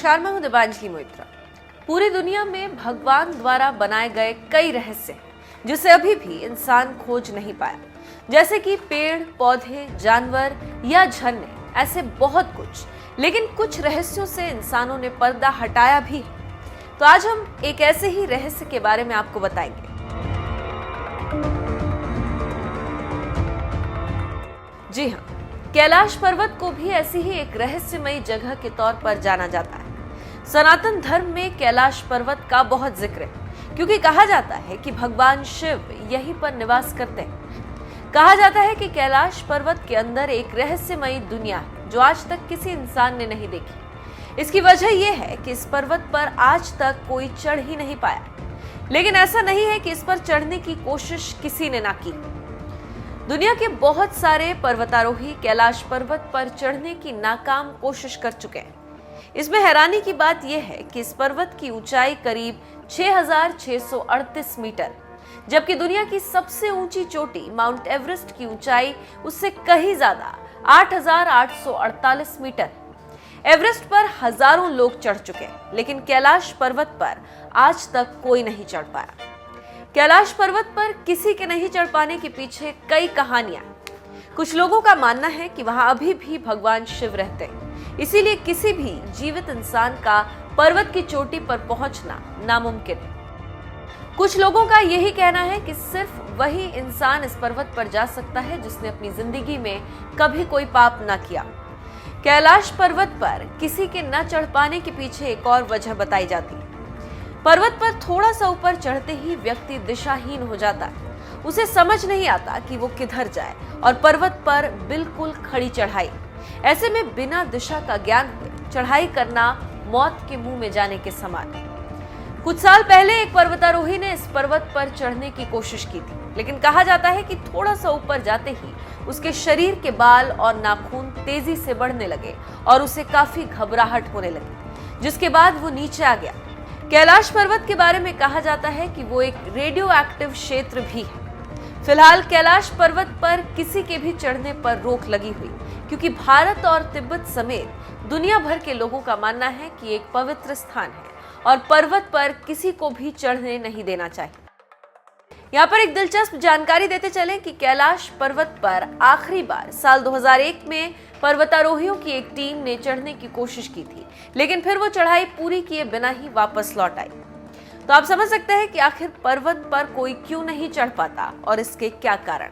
नमस्कार, मैं हूं दिव्यांजलि मोइत्रा। पूरी दुनिया में भगवान द्वारा बनाए गए कई रहस्य हैं जिसे अभी भी इंसान खोज नहीं पाया, जैसे कि पेड़, पौधे, जानवर या झरने, ऐसे बहुत कुछ। लेकिन कुछ रहस्यों से इंसानों ने पर्दा हटाया भी है। तो आज हम एक ऐसे ही रहस्य के बारे में आपको बताएंगे। जी हाँ, कैलाश पर्वत को भी ऐसी ही एक रहस्यमयी जगह के तौर पर जाना जाता है। सनातन धर्म में कैलाश पर्वत का बहुत जिक्र है, क्योंकि कहा जाता है कि भगवान शिव यहीं पर निवास करते हैं। कहा जाता है कि कैलाश पर्वत के अंदर एक रहस्यमयी दुनिया है जो आज तक किसी इंसान ने नहीं देखी। इसकी वजह यह है कि इस पर्वत पर आज तक कोई चढ़ ही नहीं पाया। लेकिन ऐसा नहीं है कि इस पर चढ़ने की कोशिश किसी ने ना की। दुनिया के बहुत सारे पर्वतारोही कैलाश पर्वत पर चढ़ने की नाकाम कोशिश कर चुके हैं। इसमें हैरानी की बात यह है कि इस पर्वत की ऊंचाई करीब 6,638 मीटर, जबकि दुनिया की सबसे ऊंची चोटी माउंट एवरेस्ट की ऊंचाई उससे कहीं ज्यादा 8,848 मीटर। एवरेस्ट पर हजारों लोग चढ़ चुके हैं, लेकिन कैलाश पर्वत पर आज तक कोई नहीं चढ़ पाया। कैलाश पर्वत पर किसी के नहीं चढ़ पाने के पीछे कई कहानियां। कुछ लोगों का मानना है कि वहां अभी भी भगवान शिव रहते हैं, इसीलिए किसी भी जीवित इंसान का पर्वत की चोटी पर पहुंचना नामुमकिन है। कुछ लोगों का यही कहना है कि सिर्फ वही इंसान इस पर्वत पर जा सकता है जिसने अपनी जिंदगी में कभी कोई पाप ना किया। कैलाश पर्वत पर किसी के न चढ़ पाने के पीछे एक और वजह बताई जाती है। पर्वत पर थोड़ा सा ऊपर चढ़ते ही व्यक्ति दिशाहीन हो जाता है। उसे समझ नहीं आता कि वो किधर जाए, और पर्वत पर बिल्कुल खड़ी चढ़ाई। ऐसे में बिना दिशा का ज्ञान हुए चढ़ाई करना मौत के मुंह में जाने के समान है। कुछ साल पहले एक पर्वतारोही ने इस पर्वत पर चढ़ने की कोशिश की थी, लेकिन कहा जाता है कि थोड़ा सा ऊपर जाते ही उसके शरीर के बाल और नाखून तेजी से बढ़ने लगे और उसे काफी घबराहट होने लगी, जिसके बाद वो नीचे आ गया। कैलाश पर्वत के बारे में कहा जाता है कि वो एक रेडियो एक्टिव क्षेत्र भी है। फिलहाल कैलाश पर्वत पर किसी के भी चढ़ने पर रोक लगी हुई, क्योंकि भारत और तिब्बत समेत दुनिया भर के लोगों का मानना है कि एक पवित्र स्थान है और पर्वत पर किसी को भी चढ़ने नहीं देना चाहिए। यहाँ पर एक दिलचस्प जानकारी देते चलें कि कैलाश पर्वत पर आखिरी बार साल 2001 में पर्वतारोहियों की एक टीम ने चढ़ने की कोशिश की थी, लेकिन फिर वो चढ़ाई पूरी किए बिना ही वापस लौट आई। तो आप समझ सकते हैं कि आखिर पर्वत पर कोई क्यों नहीं चढ़ पाता और इसके क्या कारण।